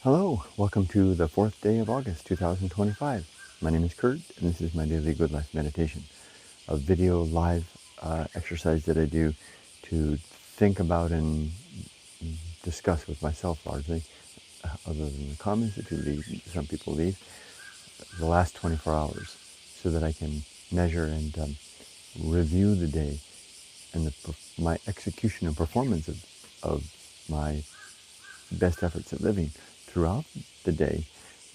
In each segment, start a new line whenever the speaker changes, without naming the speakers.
Hello, welcome to the 4th day of August 2025. My name is Kurt, and this is my daily Good Life meditation, a video live exercise that I do to think about and discuss with myself largely, other than the comments that some people leave, the last 24 hours, so that I can measure and review the day and my execution and performance of my best efforts at living throughout the day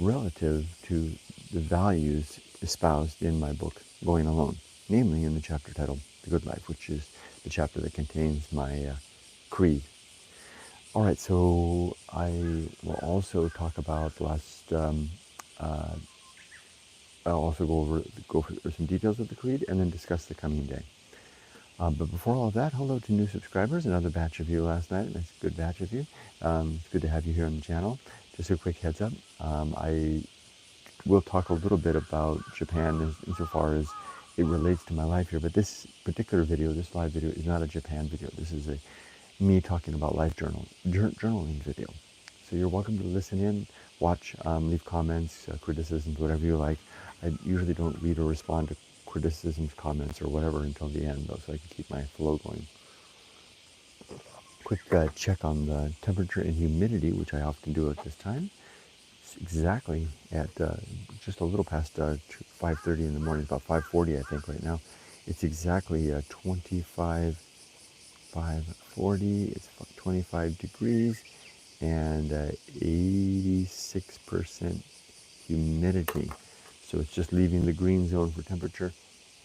relative to the values espoused in my book, Going Alone, namely in the chapter titled The Good Life, which is the chapter that contains my creed. All right, so I will also talk about I'll also go over some details of the creed and then discuss the coming day. But before all of that, hello to new subscribers, another batch of you last night, nice good batch of you. It's good to have you here on the channel. Just a quick heads up, I will talk a little bit about Japan insofar as it relates to my life here, but this particular video, this live video, is not a Japan video. This is me talking about life journaling video. So you're welcome to listen in, watch, leave comments, criticisms, whatever you like. I usually don't read or respond to criticisms, comments, or whatever until the end, though, so I can keep my flow going. Quick check on the temperature and humidity, which I often do at this time. It's exactly at just a little past 5:30 in the morning, about 5:40 I think right now. It's exactly 5:40, it's 25 degrees and 86% humidity. So it's just leaving the green zone for temperature,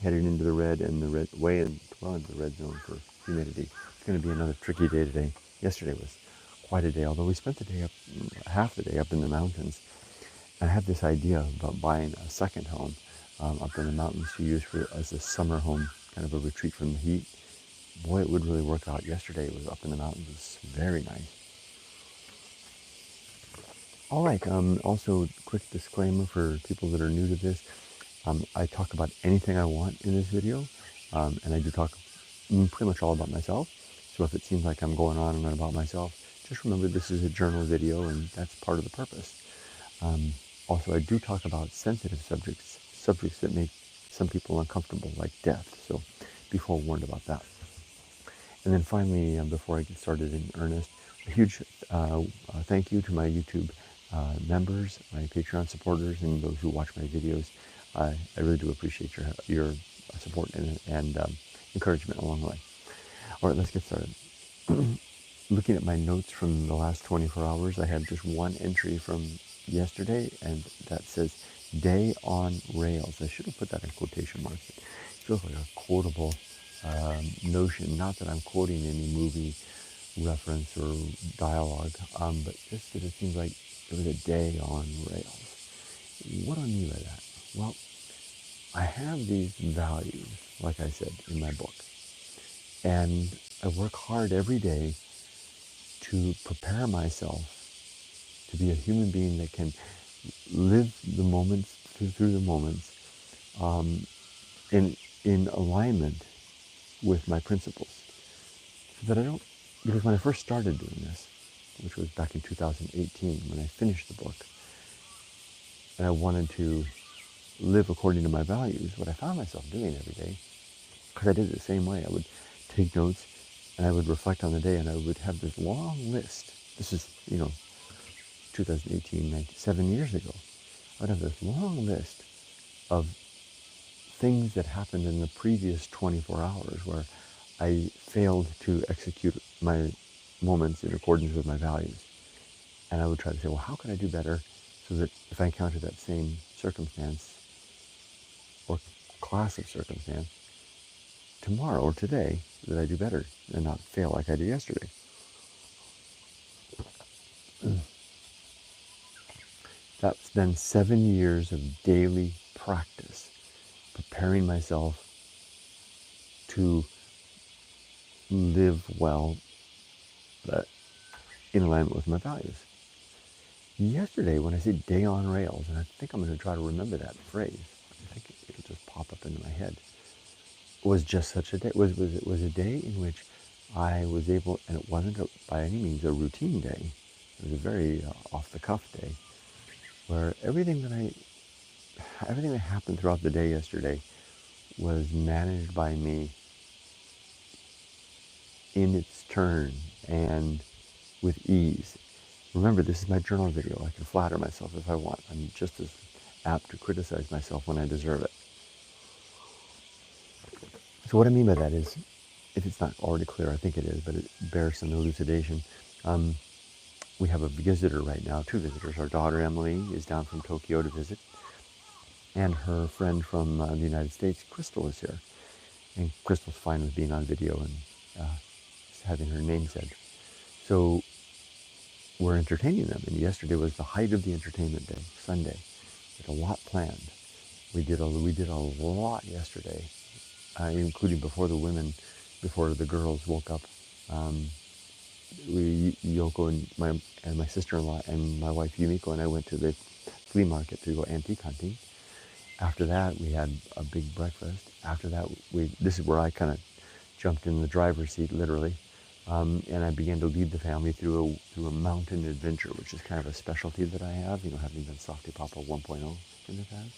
headed into the red, and the red into the red zone for humidity. It's going to be another tricky day today. Yesterday was quite a day, although we spent the day half the day up in the mountains. And I had this idea about buying a second home up in the mountains to use as a summer home, kind of a retreat from the heat. Boy, it would really work out. Yesterday it was up in the mountains. It was very nice. All right, also quick disclaimer for people that are new to this. I talk about anything I want in this video, and I do talk pretty much all about myself. So if it seems like I'm going on and on about myself, just remember this is a journal video, and that's part of the purpose. Also, I do talk about sensitive subjects that make some people uncomfortable, like death. So be forewarned about that. And then finally, before I get started in earnest, a huge thank you to my YouTube members, my Patreon supporters, and those who watch my videos. I really do appreciate your support and encouragement along the way. All right, let's get started. Looking at my notes from the last 24 hours, I had just one entry from yesterday, and that says, "Day on Rails." I should have put that in quotation marks. It feels like a quotable notion, not that I'm quoting any movie reference or dialogue, but just that it seems like it was a day on rails. What do I mean by that? Well, I have these values, like I said, in my book, and I work hard every day to prepare myself to be a human being that can live the moments, through the moments, in alignment with my principles, so that I don't, because when I first started doing this, which was back in 2018 when I finished the book, and I wanted to live according to my values, what I found myself doing every day, because I did it the same way, I would take notes and I would reflect on the day, and I would have this long list. This is, 2018, 7 years ago. I would have this long list of things that happened in the previous 24 hours where I failed to execute my moments in accordance with my values. And I would try to say, well, how can I do better so that if I encounter that same circumstance or class of circumstance tomorrow or today, that I do better and not fail like I did yesterday. That's been 7 years of daily practice, preparing myself to live well, in alignment with my values. Yesterday, when I said day on rails, and I think I'm going to try to remember that phrase, I think it'll just pop up into my head, was just such a day. It was a day in which I was able, and it wasn't by any means a routine day, It was a very off-the-cuff day where everything that happened throughout the day yesterday was managed by me in its turn and with ease. Remember, this is my journal video. I can flatter myself if I want. I'm just as apt to criticize myself when I deserve it. So what I mean by that is, if it's not already clear, I think it is, but it bears some elucidation. We have a visitor right now, two visitors. Our daughter, Emily, is down from Tokyo to visit, and her friend from the United States, Crystal, is here. And Crystal's fine with being on video and having her name said. So we're entertaining them. And yesterday was the height of the entertainment day, Sunday. We had a lot planned. We did a lot yesterday, including before the girls woke up. Yoko and my sister-in-law and my wife Yumiko and I went to the flea market to go antique hunting. After that, we had a big breakfast. After that, this is where I kind of jumped in the driver's seat, literally, and I began to lead the family through a mountain adventure, which is kind of a specialty that I have, having been softypapa 1.0 in the past.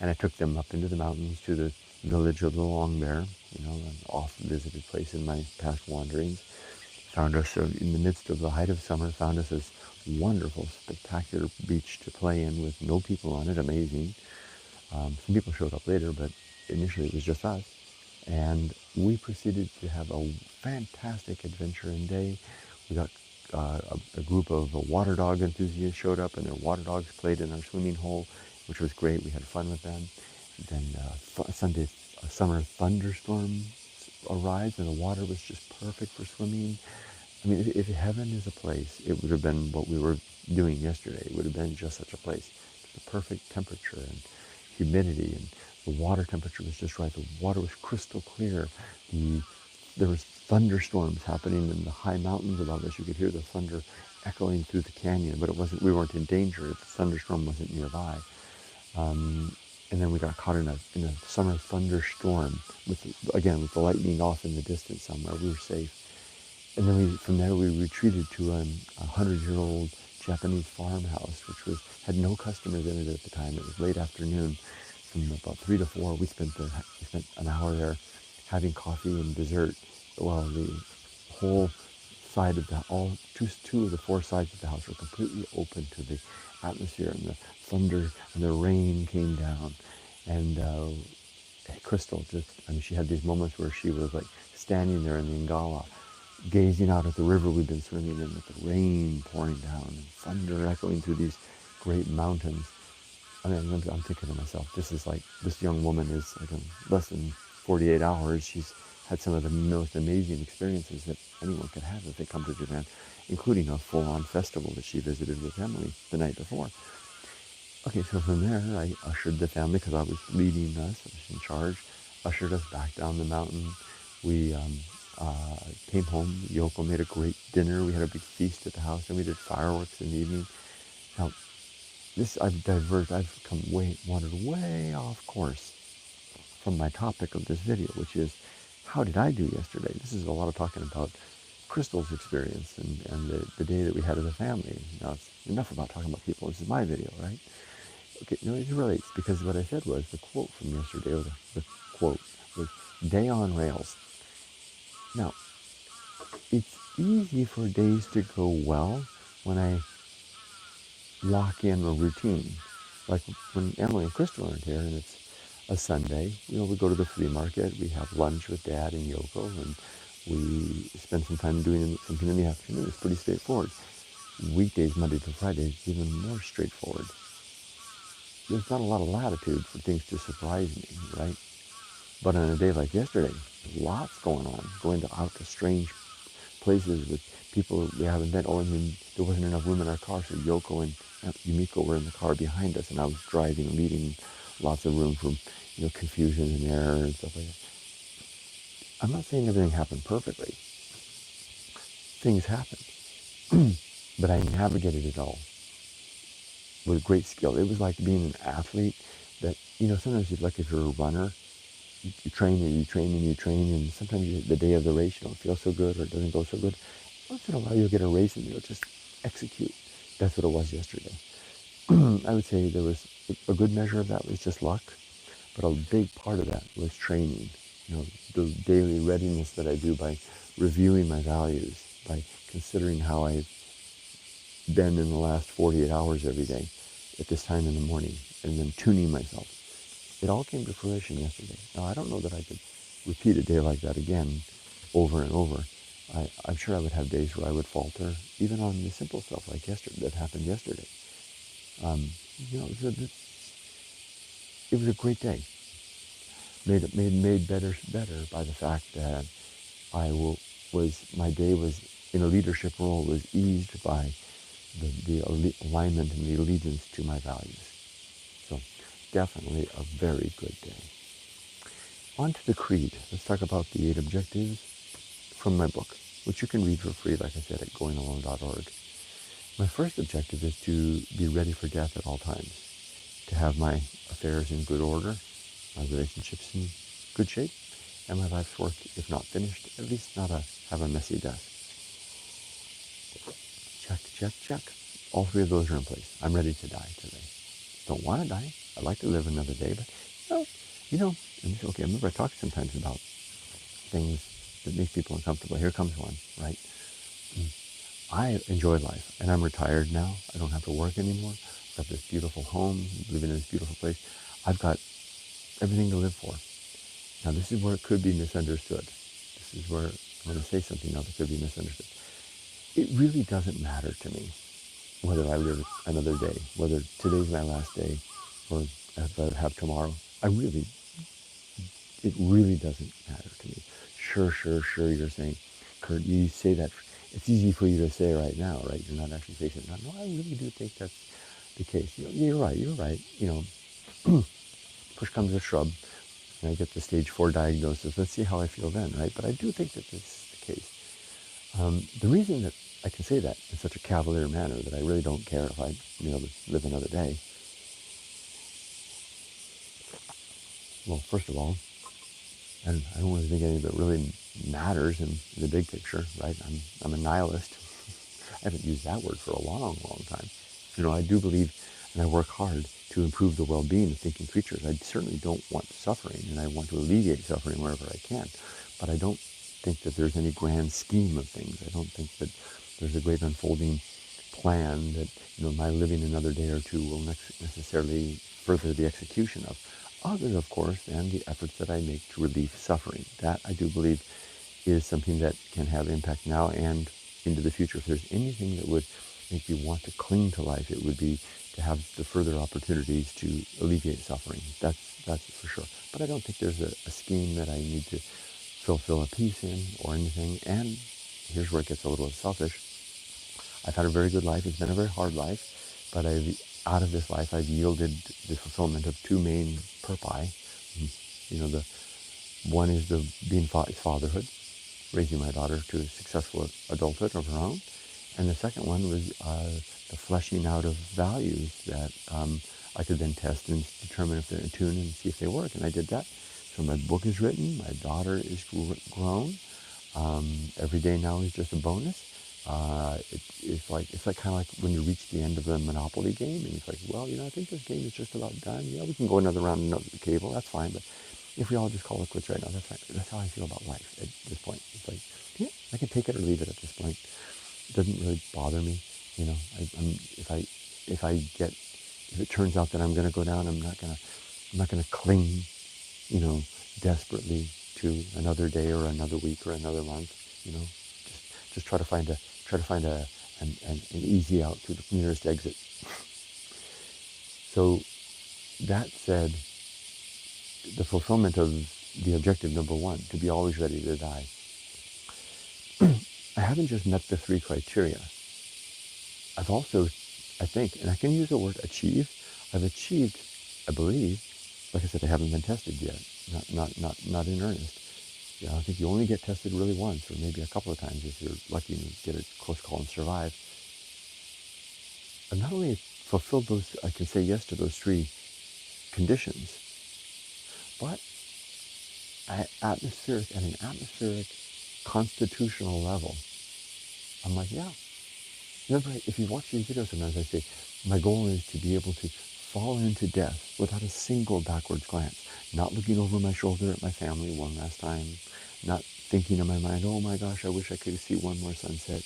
And I took them up into the mountains to the village of the Long Bear, an oft-visited place in my past wanderings. Found us in the midst of the height of summer, found us this wonderful, spectacular beach to play in with no people on it, amazing. Some people showed up later, but initially it was just us. And we proceeded to have a fantastic adventure and day. We got a group of water dog enthusiasts showed up, and their water dogs played in our swimming hole, which was great. We had fun with them. Then Sunday, a summer thunderstorm arrived, and the water was just perfect for swimming. I mean, if heaven is a place, it would have been what we were doing yesterday. It would have been just such a place. The perfect temperature and humidity, and the water temperature was just right. The water was crystal clear. There was thunderstorms happening in the high mountains above us. You could hear the thunder echoing through the canyon, but we weren't in danger. The thunderstorm wasn't nearby. And then we got caught in a summer thunderstorm with the lightning off in the distance somewhere. We were safe. And then from there we retreated to a 100-year-old Japanese farmhouse, which had no customers in it at the time. It was late afternoon, from about 3 to 4. We spent an hour there having coffee and dessert, while the whole side of two of the 4 sides of the house were completely open to the atmosphere, and the thunder and the rain came down. And Crystal she had these moments where she was like standing there in the Ngala, gazing out at the river we've been swimming in, with the rain pouring down and thunder echoing through these great mountains. I mean, I'm thinking to myself, this young woman is like in less than 48 hours. She's had some of the most amazing experiences that anyone could have if they come to Japan, including a full-on festival that she visited with Emily the night before. Okay, so from there, I ushered the family, because I was leading us, I was in charge, ushered us back down the mountain. We came home. Yoko made a great dinner. We had a big feast at the house, and we did fireworks in the evening. Now, I've wandered way off course from my topic of this video, which is, how did I do yesterday? This is a lot of talking about Crystal's experience and the day that we had as a family. Now, it's enough about talking about people. This is my video, right? Okay, no, it relates, because what I said was, the quote from yesterday, or the quote was, "Day on rails." Now, it's easy for days to go well when I lock in a routine. Like when Emily and Crystal aren't here and it's a Sunday, we go to the flea market, we have lunch with Dad and Yoko, and we spend some time doing something in the afternoon. It's pretty straightforward. Weekdays, Monday to Friday, is even more straightforward. There's not a lot of latitude for things to surprise me, right? But on a day like yesterday, lots going on, out to strange places with people we haven't met. And then there wasn't enough room in our car, so Yoko and Yumiko were in the car behind us, and I was driving, leading, lots of room for confusion and error and stuff like that. I'm not saying everything happened perfectly. Things happened, but I navigated it all with great skill. It was like being an athlete that, sometimes if you're a runner, you train and you train and you train, and sometimes the day of the race you don't feel so good, or it doesn't go so good. Once in a while you'll get a race and you'll just execute. That's what it was yesterday. I would say there was a good measure of that was just luck, but a big part of that was training. The daily readiness that I do by reviewing my values, by considering how I've been in the last 48 hours every day at this time in the morning, and then tuning myself. It all came to fruition yesterday. Now, I don't know that I could repeat a day like that again over and over. I'm sure I would have days where I would falter, even on the simple stuff like yesterday that happened yesterday. It was a great day. Made better by the fact that my day was in a leadership role, was eased by the alignment and the allegiance to my values. So definitely a very good day. On to the creed. Let's talk about the 8 objectives from my book, which you can read for free, like I said, at goingalone.org. My first objective is to be ready for death at all times, to have my affairs in good order, my relationships in good shape, and my life's work, if not finished, at least not have a messy death. Check, check, check. All 3 of those are in place. I'm ready to die today. Don't want to die. I'd like to live another day, but and okay, I remember I talk sometimes about things that make people uncomfortable. Here comes one, right? I enjoy life, and I'm retired now. I don't have to work anymore. I've got this beautiful home, living in this beautiful place. I've got everything to live for. Now, this is where it could be misunderstood. This is where I'm going to say something now that could be misunderstood. It really doesn't matter to me whether I live another day, whether today's my last day or if I have tomorrow. It really doesn't matter to me. Sure, you're saying, Kurt, you say that. It's easy for you to say right now, right? You're not actually facing it. No, I really do think that's the case. You're right. Push comes to shove, and I get the stage 4 diagnosis. Let's see how I feel then, right? But I do think that this is the case. The reason that I can say that in such a cavalier manner, that I really don't care if I live another day. Well, first of all, and I don't really think any of it really matters in the big picture, right? I'm a nihilist. I haven't used that word for a long, long time. I do believe, and I work hard to improve the well-being of thinking creatures. I certainly don't want suffering, and I want to alleviate suffering wherever I can. But I don't think that there's any grand scheme of things. I don't think that there's a great unfolding plan that my living another day or two will necessarily further the execution of. Other, of course, than the efforts that I make to relieve suffering. That, I do believe, is something that can have impact now and into the future. If there's anything that would make me want to cling to life, it would be to have the further opportunities to alleviate suffering. That's for sure. But I don't think there's a scheme that I need to fulfill a piece in or anything. And here's where it gets a little selfish. I've had a very good life. It's been a very hard life, but out of this life, I've yielded the fulfillment of 2 main purpose. The one is fatherhood, raising my daughter to a successful adulthood of her own, and the second one was the fleshing out of values that I could then test and determine if they're in tune and see if they work. And I did that. So my book is written. My daughter is grown. Every day now is just a bonus. It's like kind of like when you reach the end of the Monopoly game, and it's like, well, I think this game is just about done. Yeah, we can go another round, another cable. That's fine. But if we all just call it quits right now, that's fine. That's how I feel about life at this point. It's like, yeah, I can take it or leave it at this point. It doesn't really bother me. If it turns out that I'm going to go down, I'm not going to cling, desperately to another day or another week or another month. Just try to find an easy out to the nearest exit. So that said, the fulfillment of the objective number 1, to be always ready to die. I haven't just met the 3 criteria. I've also, I think, and I can use the word achieve. I've achieved, I believe, like I said, I haven't been tested yet, not in earnest. I think you only get tested really once, or maybe a couple of times if you're lucky and get a close call and survive. I've not only fulfilled those, I can say yes to those 3 conditions, but at an atmospheric constitutional level, I'm like, yeah, Remember, if you watch these videos, sometimes I say, my goal is to be able to fall into death without a single backwards glance, not looking over my shoulder at my family one last time, not thinking in my mind, oh my gosh, I wish I could see one more sunset,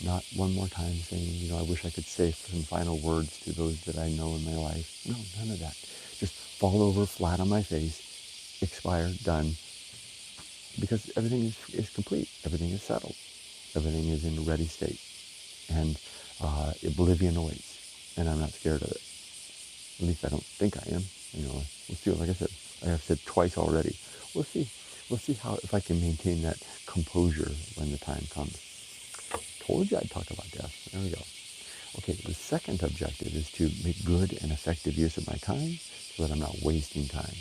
not one more time saying, I wish I could say some final words to those that I know in my life. No, none of that. Just fall over flat on my face, expire, done, because everything is complete, everything is settled, everything is in a ready state, and oblivion awaits, and I'm not scared of it. At least I don't think I am. We'll see. Like I said, I've said twice already. We'll see. We'll see how if I can maintain that composure when the time comes. Told you I'd talk about death. There we go. Okay, the second objective is to make good and effective use of my time so that I'm not wasting time.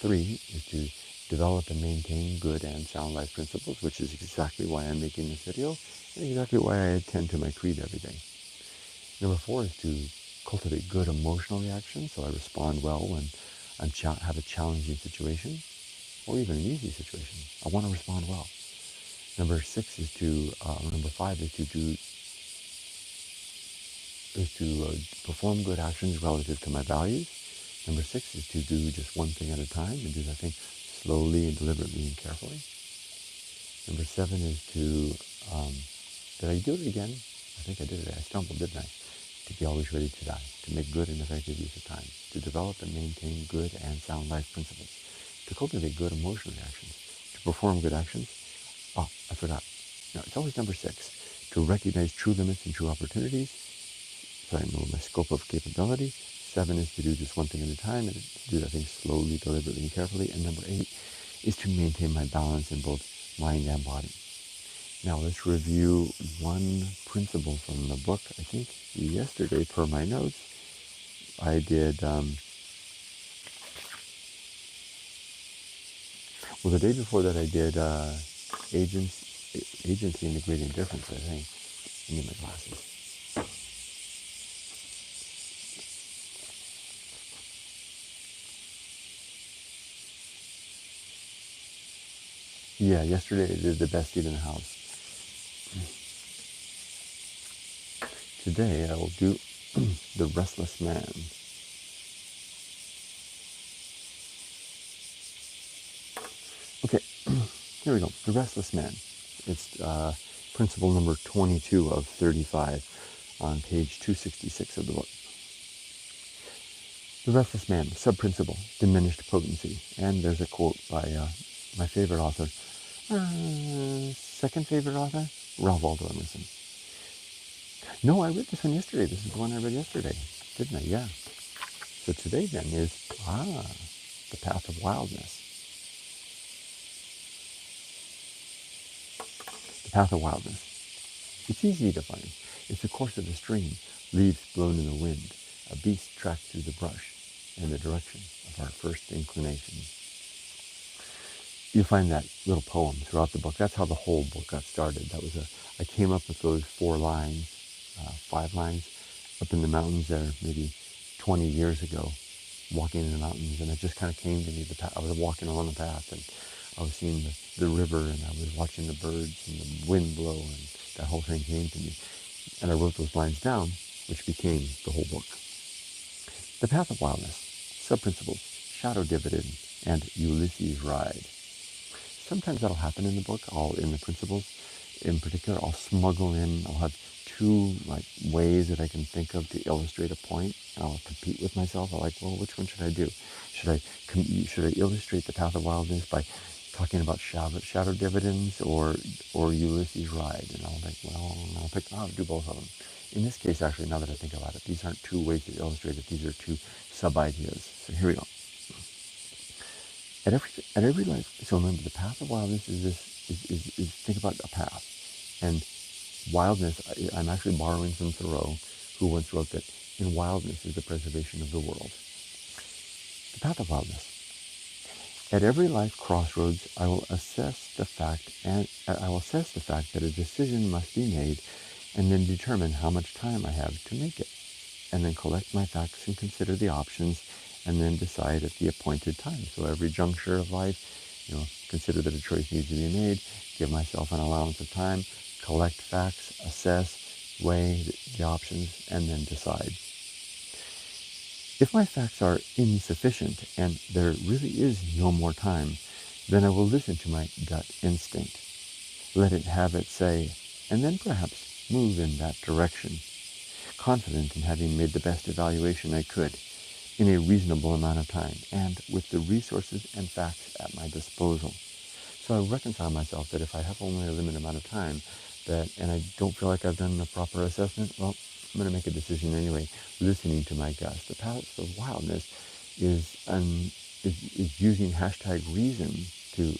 3 is to develop and maintain good and sound life principles, which is exactly why I'm making this video and exactly why I attend to my creed every day. Number 4 is to cultivate good emotional reactions, so I respond well when I have a challenging situation or even an easy situation. I want to respond well. Number 5 is to perform good actions relative to my values. Number 6 is to do just one thing at a time and do that thing slowly and deliberately and carefully. Number 7 is to, did I do it again? I think I did it. I stumbled, didn't I? To be always ready to die, to make good and effective use of time, to develop and maintain good and sound life principles, to cultivate good emotional reactions, to perform good actions. Oh, I forgot. No, it's always number 6, to recognize true limits and true opportunities, so I know my scope of capability. 7 is to do just one thing at a time and to do that thing slowly, deliberately, and carefully. And number 8 is to maintain my balance in both mind and body. Now let's review one principle from the book. I think yesterday, per my notes, I did, the day before that I did agency and the great indifference, I think. I need my glasses. Yeah, yesterday I did the best seat in the house. Today I will do the Restless Man. Okay, here we go. The Restless Man. It's principle number 22 of 35 on page 266 of the book. The Restless Man, sub-principle, diminished potency. And there's a quote by my favorite author, second favorite author, Ralph Waldo Emerson. No, I read this one yesterday. This is the one I read yesterday, didn't I? Yeah. So today then is, the Path of Wildness. The Path of Wildness. It's easy to find. It's the course of a stream, leaves blown in the wind, a beast tracked through the brush, in the direction of our first inclination. You'll find that little poem throughout the book. That's how the whole book got started. I came up with those 4 lines, 5 lines, up in the mountains there maybe 20 years ago, walking in the mountains, and it just kind of came to me. I was walking along the path, and I was seeing the river, and I was watching the birds and the wind blow, and that whole thing came to me. And I wrote those lines down, which became the whole book. The Path of Wildness, sub-principles, shadow dividend, and Ulysses' ride. Sometimes that'll happen in the book, in the principles. In particular, I'll smuggle in, I'll have 2 ways that I can think of to illustrate a point. I'll compete with myself. Which one should I do? Should I illustrate the Path of Wildness by talking about shadow dividends or Ulysses' ride? And I'll do both of them. In this case, actually, now that I think about it, these aren't 2 ways to illustrate it. These are 2 sub-ideas. So here we go. At every life, so remember, the Path of Wildness is think about a path. And wildness, I'm actually borrowing from Thoreau, who once wrote that in wildness is the preservation of the world. The Path of Wildness. At every life crossroads, I will assess the fact that a decision must be made, and then determine how much time I have to make it, and then collect my facts and consider the options, and then decide at the appointed time. So every juncture of life, consider that a choice needs to be made, give myself an allowance of time, collect facts, assess, weigh the options, and then decide. If my facts are insufficient and there really is no more time, then I will listen to my gut instinct, let it have its say, and then perhaps move in that direction, confident in having made the best evaluation I could in a reasonable amount of time and with the resources and facts at my disposal. So I reconcile myself that if I have only a limited amount of time and I don't feel like I've done a proper assessment, well, I'm going to make a decision anyway, listening to my guts. The Path of Wildness is using hashtag reason to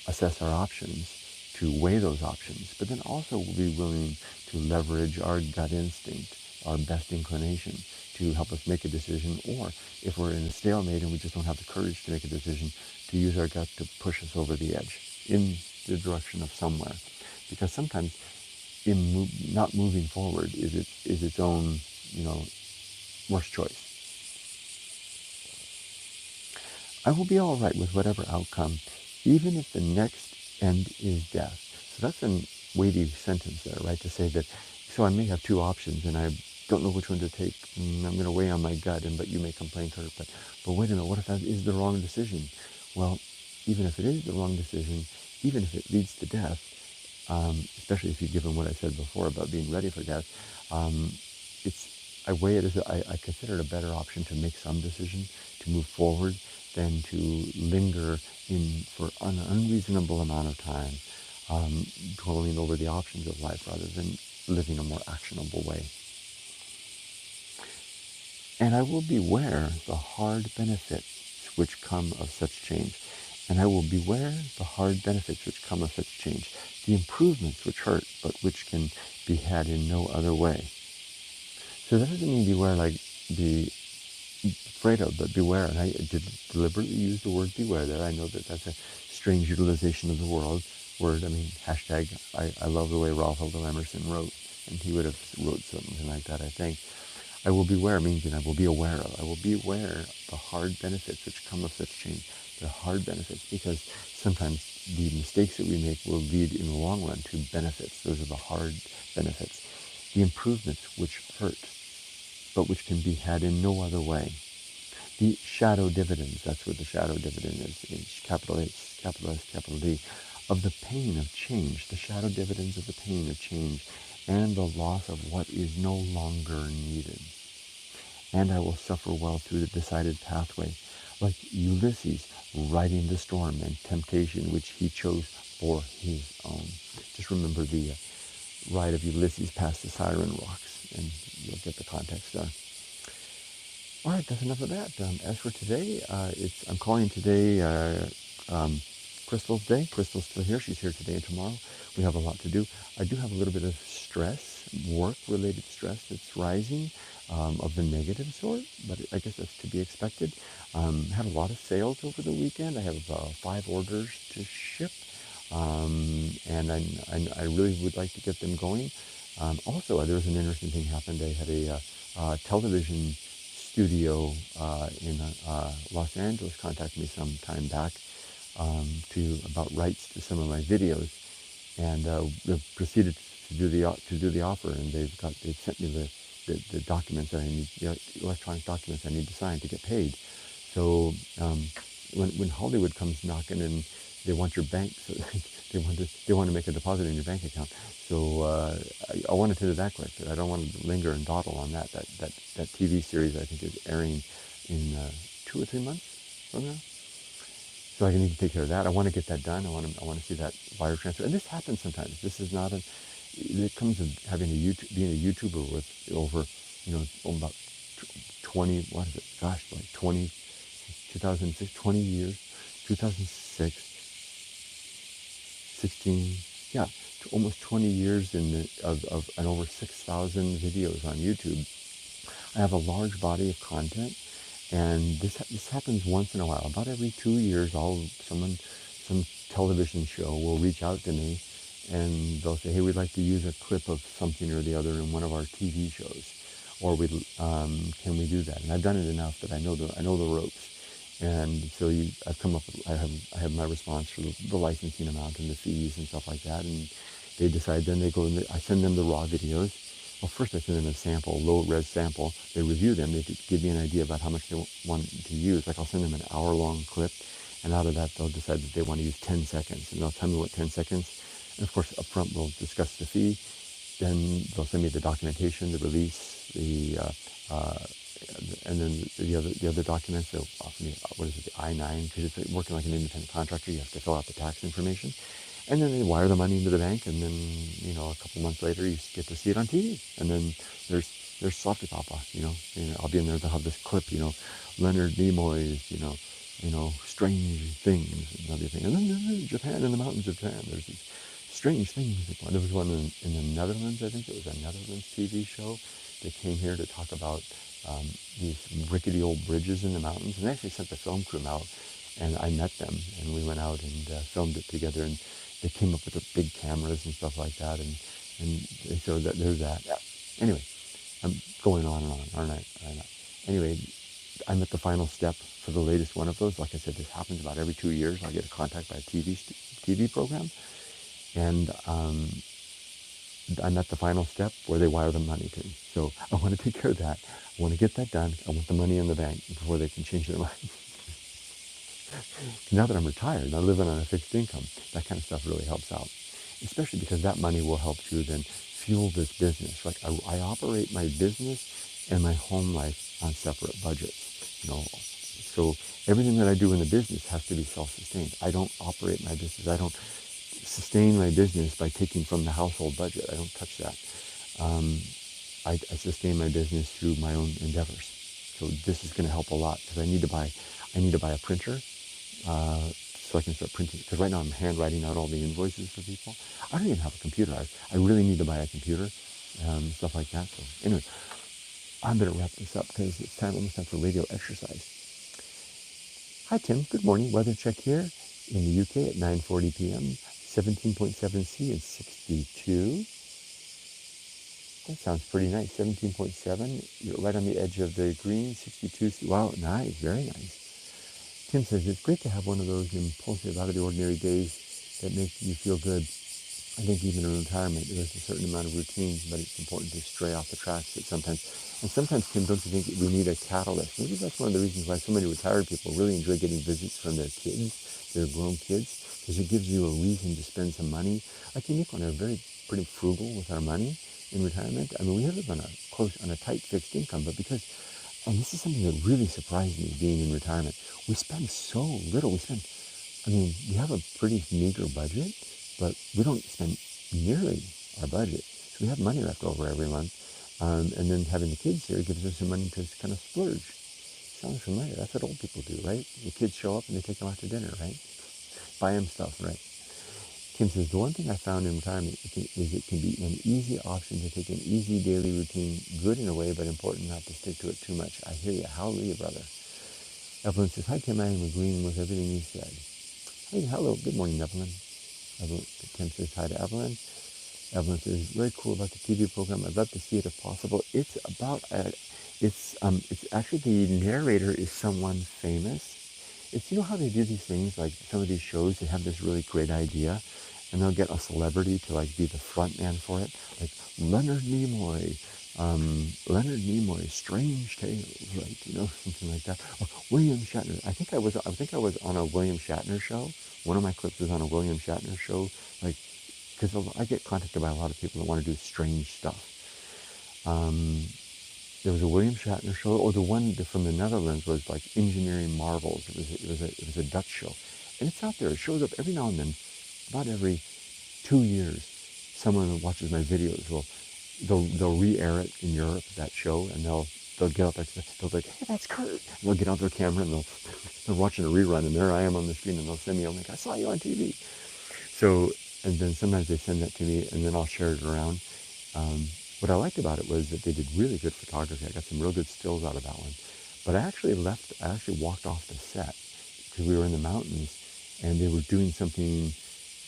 assess our options, to weigh those options, but then also we'll be willing to leverage our gut instinct, our best inclination, to help us make a decision, or if we're in a stalemate and we just don't have the courage to make a decision, to use our gut to push us over the edge in the direction of somewhere. Because sometimes not moving forward is its own, worst choice. I will be all right with whatever outcome, even if the next end is death. So that's a weighty sentence there, right? To say that, so I may have two options and I don't know which one to take. I'm going to weigh on my gut, but you may complain, Kurt, but wait a minute, what if that is the wrong decision? Well, even if it is the wrong decision, even if it leads to death, especially if you've given what I said before about being ready for death, I weigh it as I consider it a better option to make some decision, to move forward, than to linger for an unreasonable amount of time, dwelling over the options of life rather than living a more actionable way. And I will beware the hard benefits which come of such change. And I will beware the hard benefits which come of such change, the improvements which hurt, but which can be had in no other way. So that doesn't mean beware like be afraid of, but beware. And I did deliberately use the word beware there. I know that that's a strange utilization of the word. I mean, hashtag, I love the way Ralph Waldo Emerson wrote, and he would have wrote something like that, I think. I will beware means that I will be aware of. I will be aware of the hard benefits which come of such change. They're hard benefits because sometimes the mistakes that we make will lead in the long run to benefits. Those are the hard benefits. The improvements which hurt, but which can be had in no other way. The shadow dividends, that's what the shadow dividend is, capital H, capital S, capital D, of the pain of change, the shadow dividends of the pain of change, and the loss of what is no longer needed. And I will suffer well through the decided pathway, like Ulysses riding the storm and temptation which he chose for his own. Just remember the ride of Ulysses past the Siren Rocks, and you'll get the context there. All right, that's enough of that. As for today, I'm calling today Crystal's day. Crystal's still here. She's here today and tomorrow. We have a lot to do. I do have a little bit of stress, work-related stress that's rising, of the negative sort, but I guess that's to be expected. Had a lot of sales over the weekend. I have 5 orders to ship, and I really would like to get them going. Also, there was an interesting thing happened. I had a television studio in Los Angeles contact me some time back about rights to some of my videos, and they proceeded to do the offer, and they've sent me the documents that I need, the electronic documents I need to sign to get paid. So when Hollywood comes knocking and they want your bank, so they want to make a deposit in your bank account. So I want to do that quick. I don't want to linger and dawdle on that. That TV series I think is airing in 2 or 3 months from now. So I need to take care of that. I want to get that done. I want to see that wire transfer. And this happens sometimes. This is not it comes of having being a YouTuber with over, about 20, what is it? Gosh, like 2006, 20 years, 2006, 16, yeah, almost 20 years of and over 6,000 videos on YouTube. I have a large body of content, and this happens once in a while. About every 2 years, some television show will reach out to me, and they'll say, hey, we'd like to use a clip of something or the other in one of our TV shows, or can we do that? And I've done it enough that I know the ropes, and so I've come up with, I have my response for the licensing amount and the fees and stuff like that, and they decide. Then they go and I send them the raw videos, Well, first I send them a sample, low-res sample. They review them. They give me an idea about how much they want to use. Like I'll send them an hour-long clip, and out of that they'll decide that they want to use 10 seconds, and they'll tell me what 10 seconds. And of course, up front we'll discuss the fee. Then they'll send me the documentation, the release, uh, and then the other documents. They'll offer me what is it, the I-9, because it's working like an independent contractor. You have to fill out the tax information. And then they wire the money into the bank, and then, a couple months later, you get to see it on TV. And then there's softypapa, I'll be in there, they'll have this clip, Leonard Nimoy's, strange things, and everything. And then there's Japan, in the mountains of Japan, there's these strange things. There was one in the Netherlands, I think it was a Netherlands TV show that came here to talk about these rickety old bridges in the mountains. And they actually sent the film crew out, and I met them, and we went out and filmed it together. And they came up with the big cameras and stuff like that, and so there's that. Anyway, I'm going on and on, aren't I? Anyway, I'm at the final step for the latest one of those. Like I said, this happens about every 2 years. I get a contact by a TV program, and I'm at the final step where they wire the money to me. So I want to take care of that. I want to get that done. I want the money in the bank before they can change their mind. Now that I'm retired and I'm living on a fixed income, that kind of stuff really helps out, especially because that money will help to then fuel this business. Like I operate my business and my home life on separate budgets, So everything that I do in the business has to be self-sustained. I don't operate my business. I don't sustain my business by taking from the household budget. I don't touch that. I sustain my business through my own endeavors. So this is going to help a lot, because I need to buy a printer. So I can start printing, because right now I'm handwriting out all the invoices for people. I don't even have a computer. I really need to buy a computer, stuff like that. So anyway, I'm going to wrap this up because it's almost time for radio exercise. Hi Tim, good morning. Weather check here in the UK at 9:40 p.m. 17.7 C and 62. That sounds pretty nice. 17.7. You're right on the edge of the green. 62. Wow, nice, very nice. Tim says, it's great to have one of those impulsive, out-of-the-ordinary days that make you feel good. I think even in retirement, there's a certain amount of routine, but it's important to stray off the tracks sometimes. And sometimes, Tim, don't you think we need a catalyst? Maybe that's one of the reasons why so many retired people really enjoy getting visits from their kids, their grown kids, because it gives you a reason to spend some money. Like Nick and I are pretty frugal with our money in retirement. I mean, we live on a tight fixed income, but and this is something that really surprised me being in retirement. We spend so little. We have a pretty meager budget, but we don't spend nearly our budget. So we have money left over every month. And then having the kids here gives us some money to kind of splurge. Sounds familiar. That's what old people do, right? The kids show up and they take them out to dinner, right? Buy them stuff, right? Tim says, the one thing I found in retirement is it can be an easy option to take an easy daily routine, good in a way, but important not to stick to it too much. I hear you. Hallelujah, brother. Evelyn says, hi, Tim. I am agreeing with everything you said. Hey, hello. Good morning, Evelyn. Tim says, hi to Evelyn. Evelyn says, very cool about the TV program. I'd love to see it if possible. It's about, it's actually, the narrator is someone famous. It's, how they do these things, like some of these shows, they have this really great idea, and they'll get a celebrity to be the front man for it, like Leonard Nimoy, Strange Tales, something like that. Or William Shatner. I think I was on a William Shatner show. One of my clips was on a William Shatner show, because I get contacted by a lot of people that want to do strange stuff. There was a William Shatner show, or the one from the Netherlands was like Engineering Marvels. It was a Dutch show, and it's out there. It shows up every now and then, about every 2 years. Someone who watches my videos they'll re-air it in Europe, that show, and they'll get out there. They'll be like, hey, that's Kurt. And they'll get out their camera and they're watching a rerun, and there I am on the screen, and they'll send me, I'm like, I saw you on TV. So, and then sometimes they send that to me, and then I'll share it around. What I liked about it was that they did really good photography. I got some real good stills out of that one. But I actually walked off the set because we were in the mountains, and they were doing something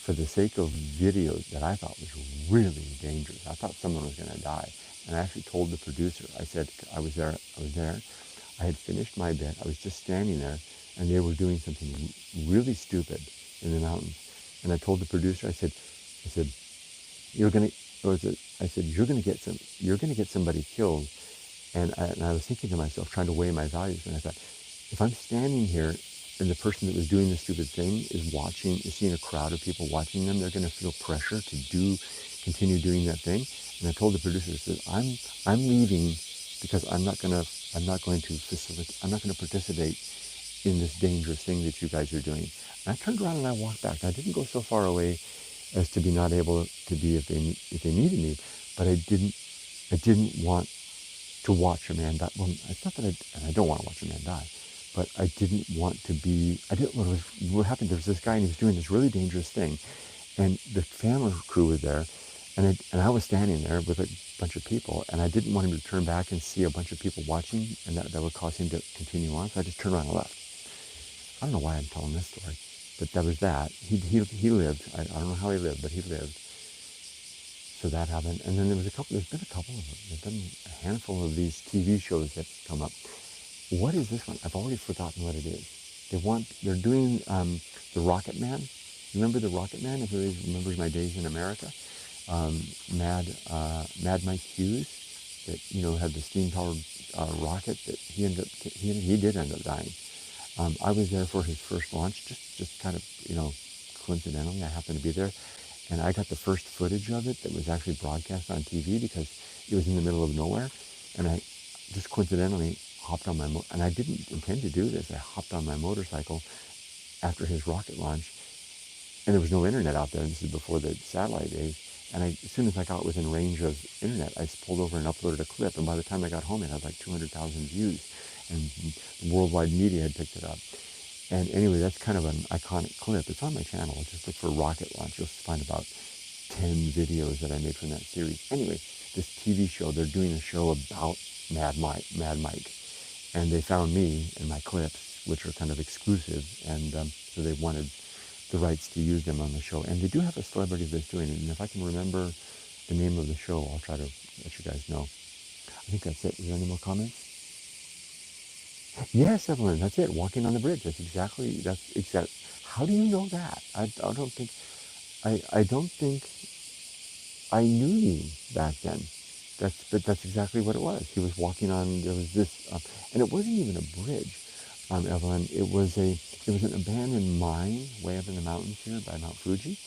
for the sake of video that I thought was really dangerous. I thought someone was going to die. And I actually told the producer, I said, I was there. I had finished my bit. I was just standing there, and they were doing something really stupid in the mountains. And I told the producer, I said, So I said, you're going to get somebody killed. And I was thinking to myself, trying to weigh my values, and I thought, if I'm standing here and the person that was doing the stupid thing is seeing a crowd of people watching them, they're going to feel pressure to continue doing that thing. And I told the producers that I'm leaving because I'm not going to participate in this dangerous thing that you guys are doing. And I turned around and I walked back. I didn't go so far away as to be not able to be if they needed me, but I didn't want to watch a man die. Well, it's not that and I don't want to watch a man die, but I didn't want to be, what happened, there was this guy and he was doing this really dangerous thing, and the camera crew was there, and I was standing there with a bunch of people, and I didn't want him to turn back and see a bunch of people watching, and that would cause him to continue on, so I just turned around and left. I don't know why I'm telling this story, but that was that. He lived. I don't know how he lived, but he lived. So that happened. And then there's been a couple of them. There's been a handful of these TV shows that come up. What is this one? I've already forgotten what it is. They're doing the Rocket Man. Remember the Rocket Man? If everybody remembers my days in America, Mad Mike Hughes, that had the steam-powered rocket that he did end up dying. I was there for his first launch, just kind of coincidentally, I happened to be there. And I got the first footage of it that was actually broadcast on TV because it was in the middle of nowhere. And I just coincidentally hopped on and I didn't intend to do this. I hopped on my motorcycle after his rocket launch, and there was no internet out there. This is before the satellite days. And as soon as I got within range of internet, I just pulled over and uploaded a clip. And by the time I got home, it had like 200,000 views, and worldwide media had picked it up. And anyway, that's kind of an iconic clip. It's on my channel. Just look for rocket launch. You'll find about 10 videos that I made from that series. Anyway, this TV show, they're doing a show about Mad Mike. And they found me and my clips, which are kind of exclusive. And so they wanted the rights to use them on the show. And they do have a celebrity that's doing it. And if I can remember the name of the show, I'll try to let you guys know. I think that's it. Is there any more comments? Yes, Evelyn, that's it. Walking on the bridge. That's exactly. How do you know that? I don't think. I don't think I knew you back then. But that's exactly what it was. He was walking on. There was this, and it wasn't even a bridge, Evelyn. It was an abandoned mine way up in the mountains here by Mount Fuji,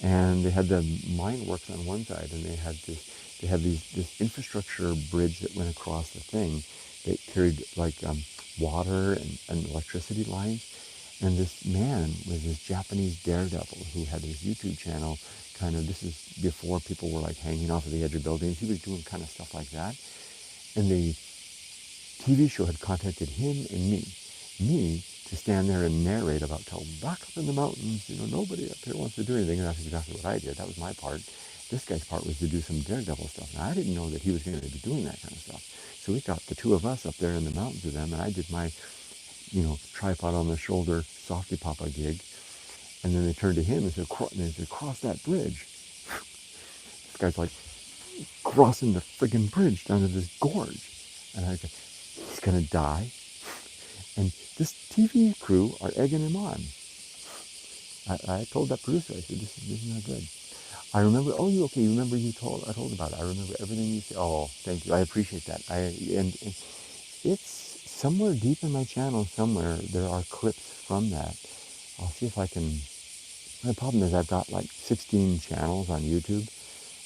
and they had the mine works on one side, and they had this infrastructure bridge that went across the thing that carried like water and electricity lines. And this man was this Japanese daredevil who had his YouTube channel. This is before people were like hanging off of the edge of buildings. He was doing kind of stuff like that. And the TV show had contacted him and me to stand there and narrate about, back up in the mountains, nobody up here wants to do anything. And that's exactly what I did. That was my part. This guy's part was to do some daredevil stuff. Now, I didn't know that he was going to be doing that kind of stuff. So we got the two of us up there in the mountains with them, and I did my, tripod on the shoulder, softypapa gig. And then they turned to him and said, cross that bridge. This guy's like crossing the friggin' bridge down to this gorge. And I said, he's going to die. And this TV crew are egging him on. I told that producer, I said, this is not good. I remember, you remember I told about it. I remember everything you said. Oh, thank you. I appreciate that. And it's somewhere deep in my channel somewhere, there are clips from that. I'll see if I can. The problem is I've got like 16 channels on YouTube,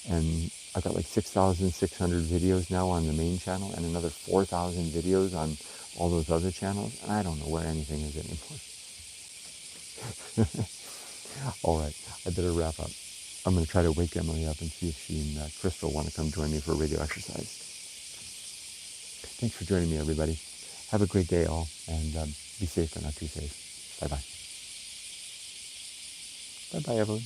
and I've got like 6,600 videos now on the main channel, and another 4,000 videos on all those other channels, and I don't know where anything is anymore. All right, I better wrap up. I'm going to try to wake Emily up and see if she and Crystal want to come join me for a radio exercise. Thanks for joining me, everybody. Have a great day, all, and be safe but not too safe. Bye-bye. Bye-bye, everyone.